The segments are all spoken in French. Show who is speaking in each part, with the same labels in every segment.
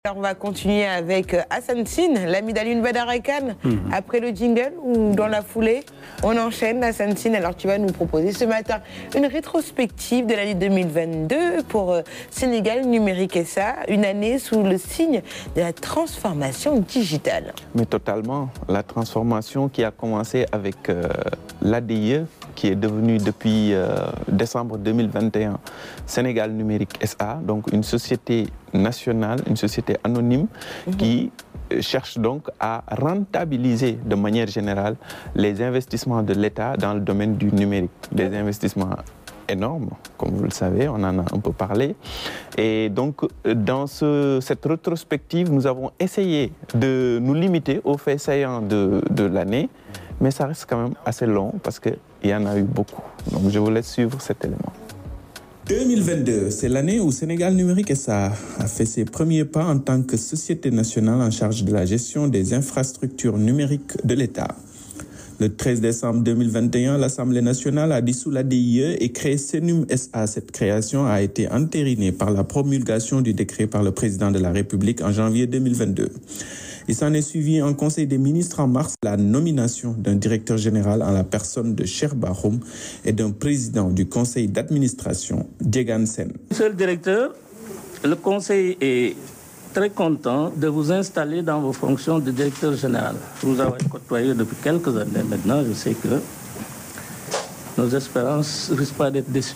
Speaker 1: Alors on va continuer avec Hassan Sine, l'ami d'Alioune Badara Kane. Après le jingle ou dans la foulée, on enchaîne Hassan Sine. Alors tu vas nous proposer ce matin une rétrospective de l'année 2022 pour Sénégal Numérique SA, une année sous le signe de la transformation digitale.
Speaker 2: Mais totalement, la transformation qui a commencé avec l'ADIE, qui est devenue depuis décembre 2021 Sénégal Numérique SA, donc une société nationale, une société anonyme qui cherche donc à rentabiliser de manière générale les investissements de l'État dans le domaine du numérique. Des investissements énormes, comme vous le savez, on en a un peu parlé. Et donc, dans cette rétrospective, nous avons essayé de nous limiter aux faits saillants de l'année, mais ça reste quand même assez long parce qu'il y en a eu beaucoup. Donc, je vous laisse suivre cet élément.
Speaker 3: 2022, c'est l'année où Sénégal Numérique SA a fait ses premiers pas en tant que société nationale en charge de la gestion des infrastructures numériques de l'État. Le 13 décembre 2021, l'Assemblée nationale a dissous l'ADIE et créé Sénum SA. Cette création a été entérinée par la promulgation du décret par le président de la République en janvier 2022. Il s'en est suivi un conseil des ministres en mars, la nomination d'un directeur général en la personne de Cheikh Bakhoum et d'un président du conseil d'administration, Diegane Sène.
Speaker 4: Monsieur le directeur, le conseil est très content de vous installer dans vos fonctions de directeur général. Vous avez côtoyé depuis quelques années maintenant, je sais que nos espérances ne risquent pas d'être déçues.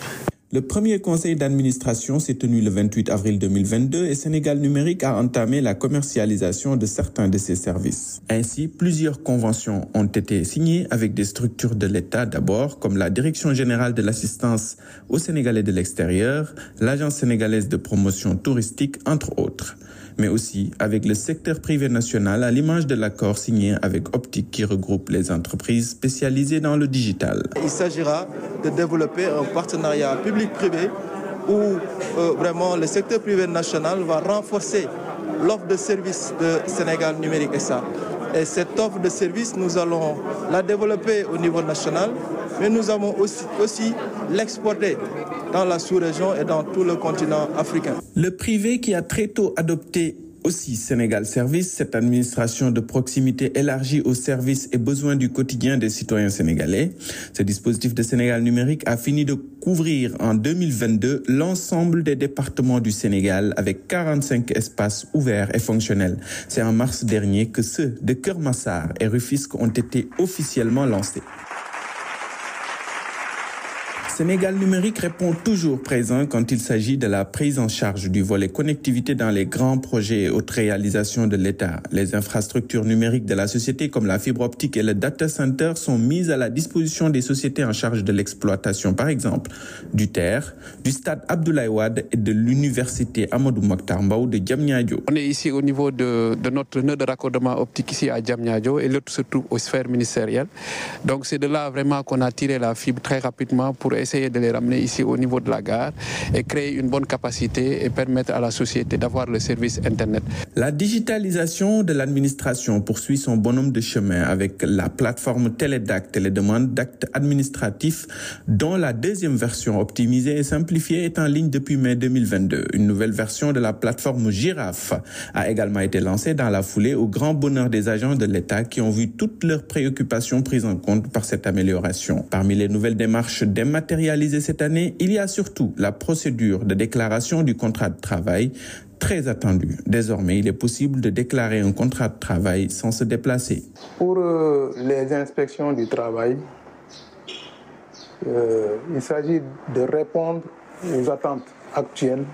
Speaker 3: Le premier conseil d'administration s'est tenu le 28 avril 2022 et Sénégal Numérique a entamé la commercialisation de certains de ses services. Ainsi, plusieurs conventions ont été signées avec des structures de l'État d'abord, comme la Direction générale de l'assistance aux Sénégalais de l'extérieur, l'Agence sénégalaise de promotion touristique, entre autres, mais aussi avec le secteur privé national à l'image de l'accord signé avec Optic qui regroupe les entreprises spécialisées dans le digital.
Speaker 5: Il s'agira de développer un partenariat public-privé où vraiment le secteur privé national va renforcer l'offre de services de Sénégal Numérique SA. Et cette offre de services, nous allons la développer au niveau national, mais nous allons aussi l'exporter dans la sous-région et dans tout le continent africain.
Speaker 3: Le privé qui a très tôt adopté aussi Sénégal Service, cette administration de proximité élargie aux services et besoins du quotidien des citoyens sénégalais. Ce dispositif de Sénégal Numérique a fini de couvrir en 2022 l'ensemble des départements du Sénégal avec 45 espaces ouverts et fonctionnels. C'est en mars dernier que ceux de Keur Massar et Rufisque ont été officiellement lancés. Sénégal Numérique répond toujours présent quand il s'agit de la prise en charge du volet connectivité dans les grands projets et hautes réalisations de l'État. Les infrastructures numériques de la société comme la fibre optique et le data center sont mises à la disposition des sociétés en charge de l'exploitation, par exemple, du TER, du stade Abdoulaye Wade et de l'université Amadou Mokhtar Mbow de Diamniadio.
Speaker 6: On est ici au niveau de notre nœud de raccordement optique ici à Diamniadio et l'autre se trouve aux sphères ministérielles. Donc c'est de là vraiment qu'on a tiré la fibre très rapidement pour essayer de les ramener ici au niveau de la gare et créer une bonne capacité et permettre à la société d'avoir le service Internet.
Speaker 3: La digitalisation de l'administration poursuit son bonhomme de chemin avec la plateforme Télédact et les demandes d'actes administratifs dont la deuxième version optimisée et simplifiée est en ligne depuis mai 2022. Une nouvelle version de la plateforme Girafe a également été lancée dans la foulée au grand bonheur des agents de l'État qui ont vu toutes leurs préoccupations prises en compte par cette amélioration. Parmi les nouvelles démarches dématérialisées cette année, il y a surtout la procédure de déclaration du contrat de travail, très attendue. Désormais, il est possible de déclarer un contrat de travail sans se déplacer.
Speaker 7: Pour les inspections du travail, il s'agit de répondre aux attentes actuelles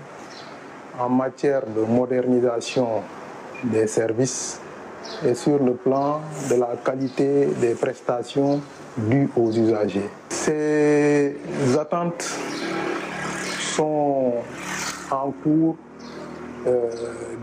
Speaker 7: en matière de modernisation des services et sur le plan de la qualité des prestations dues aux usagers. Ces attentes sont en cours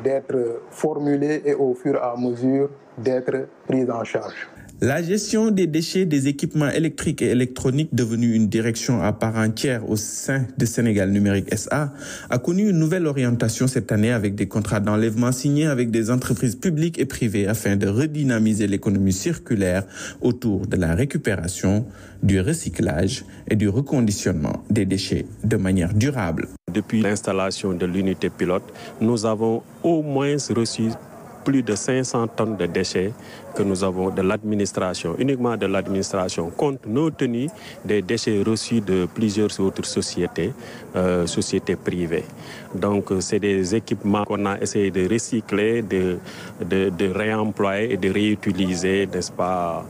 Speaker 7: d'être formulées et au fur et à mesure d'être prises en charge.
Speaker 3: La gestion des déchets des équipements électriques et électroniques, devenue une direction à part entière au sein de Sénégal Numérique SA, a connu une nouvelle orientation cette année avec des contrats d'enlèvement signés avec des entreprises publiques et privées afin de redynamiser l'économie circulaire autour de la récupération, du recyclage et du reconditionnement des déchets de manière durable.
Speaker 8: Depuis l'installation de l'unité pilote, nous avons au moins reçu plus de 500 tonnes de déchets que nous avons de l'administration, uniquement de l'administration, compte tenu des déchets reçus de plusieurs autres sociétés privées. Donc, c'est des équipements qu'on a essayé de recycler, de réemployer et de réutiliser, n'est-ce pas,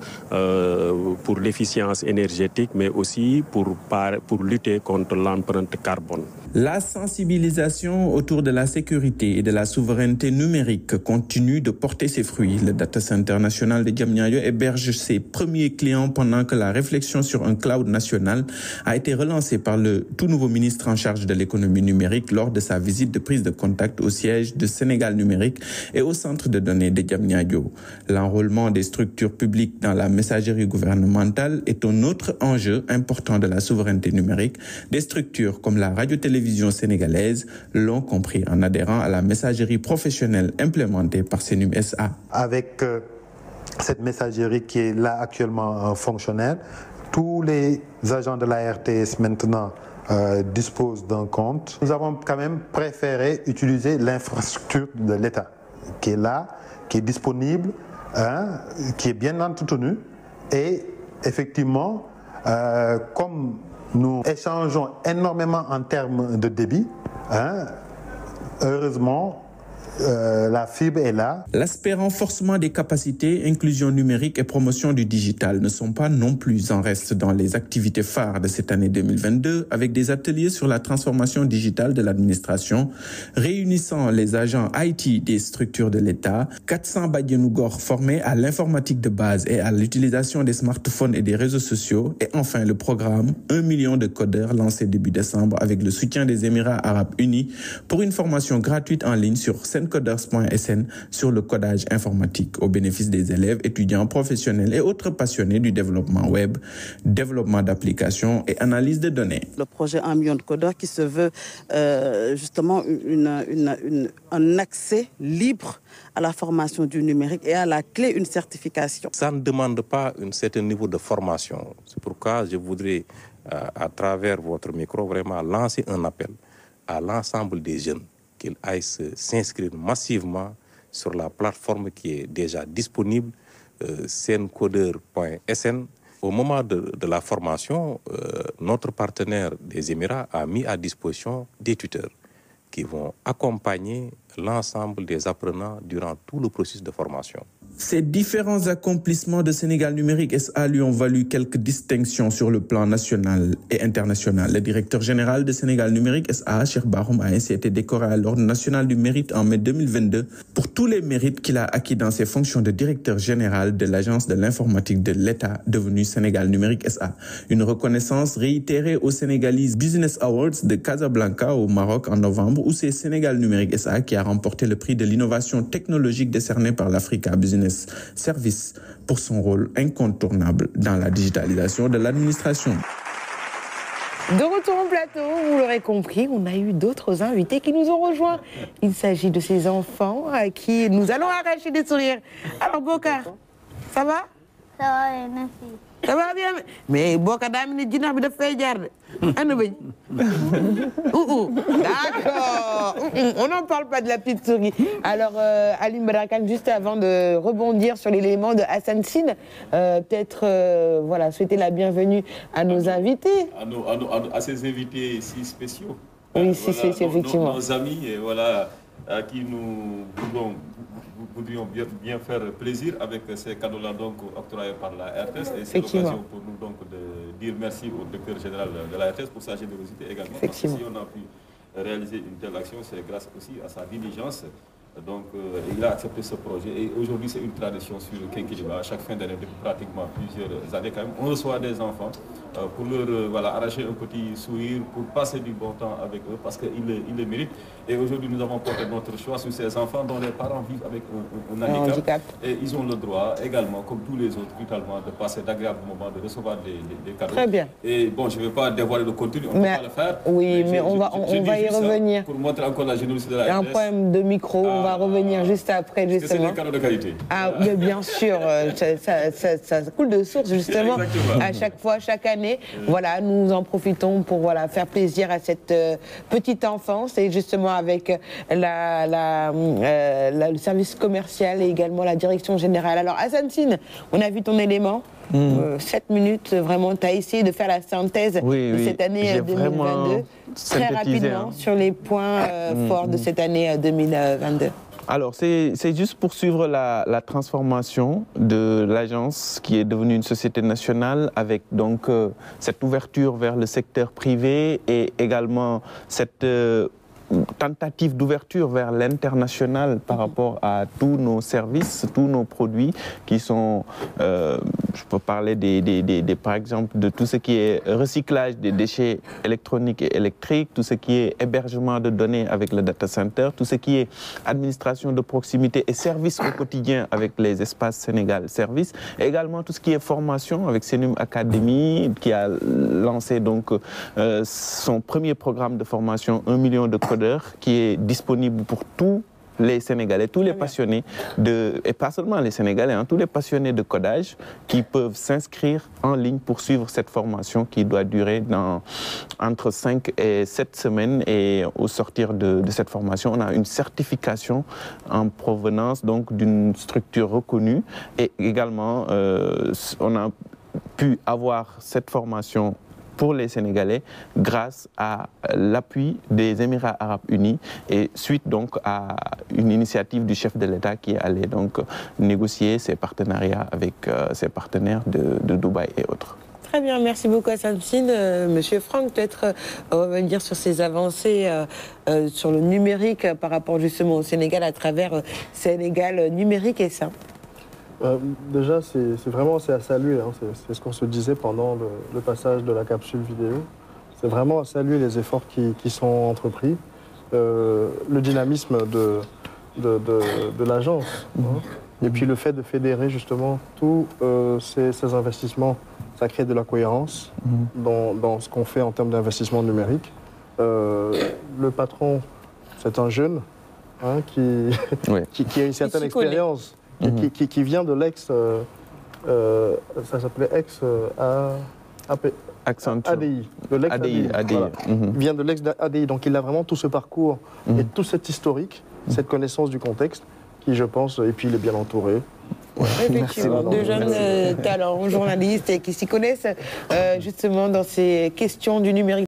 Speaker 8: pour l'efficience énergétique, mais aussi pour lutter contre l'empreinte carbone.
Speaker 3: La sensibilisation autour de la sécurité et de la souveraineté numérique continue de porter ses fruits. Le Data Center national de Diamniadio héberge ses premiers clients pendant que la réflexion sur un cloud national a été relancée par le tout nouveau ministre en charge de l'économie numérique lors de sa visite de prise de contact au siège de Sénégal Numérique et au centre de données de Diamniadio. L'enrôlement des structures publiques dans la messagerie gouvernementale est un autre enjeu important de la souveraineté numérique. Des structures comme la radio-télévision sénégalaise l'ont compris en adhérant à la messagerie professionnelle implémentée par Senum SA.
Speaker 9: Avec cette messagerie qui est là actuellement fonctionnelle, tous les agents de la RTS maintenant disposent d'un compte. Nous avons quand même préféré utiliser l'infrastructure de l'État qui est là, qui est disponible, qui est bien entretenue et effectivement, comme nous échangeons énormément en termes de débit, heureusement, la fibre est là.
Speaker 3: L'aspect renforcement des capacités, inclusion numérique et promotion du digital ne sont pas non plus en reste dans les activités phares de cette année 2022 avec des ateliers sur la transformation digitale de l'administration réunissant les agents IT des structures de l'État, 400 Badianougor formés à l'informatique de base et à l'utilisation des smartphones et des réseaux sociaux et enfin le programme 1 million de codeurs lancé début décembre avec le soutien des Émirats Arabes Unis pour une formation gratuite en ligne sur coders.sn sur le codage informatique au bénéfice des élèves, étudiants, professionnels et autres passionnés du développement web, développement d'applications et analyse de données.
Speaker 10: Le projet 1 million de codeurs qui se veut justement un accès libre à la formation du numérique et à la clé une certification.
Speaker 11: Ça ne demande pas un certain niveau de formation. C'est pourquoi je voudrais, à travers votre micro, vraiment lancer un appel à l'ensemble des jeunes qu'ils aillent s'inscrire massivement sur la plateforme qui est déjà disponible, codeur.sn. Au moment de la formation, notre partenaire des Émirats a mis à disposition des tuteurs qui vont accompagner l'ensemble des apprenants durant tout le processus de formation.
Speaker 3: Ces différents accomplissements de Sénégal Numérique SA lui ont valu quelques distinctions sur le plan national et international. Le directeur général de Sénégal Numérique SA, Cheikh Bahoum, a ainsi été décoré à l'Ordre national du mérite en mai 2022 pour tous les mérites qu'il a acquis dans ses fonctions de directeur général de l'Agence de l'informatique de l'État, devenue Sénégal Numérique SA. Une reconnaissance réitérée aux Sénégalese Business Awards de Casablanca au Maroc en novembre, où c'est Sénégal Numérique SA qui a remporté le prix de l'innovation technologique décerné par l'Africa Business Service pour son rôle incontournable dans la digitalisation de l'administration.
Speaker 1: De retour au plateau, vous l'aurez compris, on a eu d'autres invités qui nous ont rejoints. Il s'agit de ces enfants à qui nous allons arracher des sourires. Alors Bokar, ça va?
Speaker 12: Ça va, merci.
Speaker 1: Ça va bien? Mais Bokar daa mel ni jinax bi daf fay jaar de. Ana bëñ. D'accord. On n'en parle pas de la petite souris. Alors Alim Barakan, juste avant de rebondir sur l'élément de Hassan Sine, peut-être voilà, souhaiter la bienvenue à nos invités.
Speaker 13: À ces invités si spéciaux.
Speaker 1: Oui, si voilà, spéciaux, effectivement.
Speaker 13: Nos amis, et voilà, à qui nous voudrions bien faire plaisir avec ces cadeaux-là donc octroyés par la RTS. Et c'est l'occasion pour nous donc de dire merci au directeur général de la RTS pour sa générosité également. Parce que si on a pu réaliser une telle action, c'est grâce aussi à sa diligence Donc, il a accepté ce projet et aujourd'hui, c'est une tradition sur le Kinkeliba. À chaque fin d'année, depuis pratiquement plusieurs années, quand même, on reçoit des enfants pour leur arracher un petit sourire, pour passer du bon temps avec eux parce qu'ils le méritent. Et aujourd'hui, nous avons porté notre choix sur ces enfants dont les parents vivent avec un handicap. Et ils ont le droit également, comme tous les autres, brutalement, de passer d'agréables moments, de recevoir des cadeaux.
Speaker 1: Très bien.
Speaker 13: Et bon, je ne vais pas dévoiler le contenu, on ne peut pas le faire.
Speaker 1: Oui, mais on va y revenir.
Speaker 13: Pour montrer encore la générosité de la
Speaker 1: Il y a un problème de micro, on va revenir juste après, justement.
Speaker 13: C'est des cadeaux de qualité.
Speaker 1: Ah, mais bien sûr, ça coule de source, justement, à chaque fois, chaque année. Voilà, nous en profitons pour faire plaisir à cette petite enfance et justement avec le service commercial et également la direction générale. Alors, Hassane, on a vu ton élément. 7 minutes, vraiment, tu as essayé de faire la synthèse de cette année 2022 très rapidement sur les points forts de cette année 2022.
Speaker 2: Alors, c'est juste pour suivre la transformation de l'agence qui est devenue une société nationale avec donc cette ouverture vers le secteur privé et également cette tentative d'ouverture vers l'international par rapport à tous nos services, tous nos produits qui sont, je peux parler par exemple de tout ce qui est recyclage des déchets électroniques et électriques, tout ce qui est hébergement de données avec le data center, tout ce qui est administration de proximité et services au quotidien avec les espaces Sénégal Service, et également tout ce qui est formation avec Senum Academy qui a lancé donc son premier programme de formation 1 million de codeurs qui est disponible pour tous les Sénégalais, tous les passionnés et pas seulement les Sénégalais, tous les passionnés de codage qui peuvent s'inscrire en ligne pour suivre cette formation qui doit durer entre 5 et 7 semaines. Et au sortir de cette formation, on a une certification en provenance donc d'une structure reconnue et également on a pu avoir cette formation pour les Sénégalais grâce à l'appui des Émirats Arabes Unis et suite donc à une initiative du chef de l'État qui est allé donc négocier ses partenariats avec ses partenaires de Dubaï et autres.
Speaker 1: Très bien, merci beaucoup Hassane. Monsieur Franck, peut-être revenir sur ces avancées sur le numérique par rapport justement au Sénégal à travers Sénégal numérique et ça.
Speaker 14: Déjà, c'est vraiment à saluer, c'est ce qu'on se disait pendant le passage de la capsule vidéo. C'est vraiment à saluer les efforts qui sont entrepris, le dynamisme de l'agence, et puis le fait de fédérer justement tous ces investissements, ça crée de la cohérence dans ce qu'on fait en termes d'investissement numérique. Le patron, c'est un jeune qui a une certaine expérience. Qui vient de l'ex, ça s'appelait ADI. De l'ex ADI. Voilà. Il vient de l'ex ADI, donc il a vraiment tout ce parcours et tout cet historique, cette connaissance du contexte, qui je pense, et puis il est bien entouré.
Speaker 1: Effectivement, de jeunes talents, journalistes et qui s'y connaissent justement dans ces questions du numérique.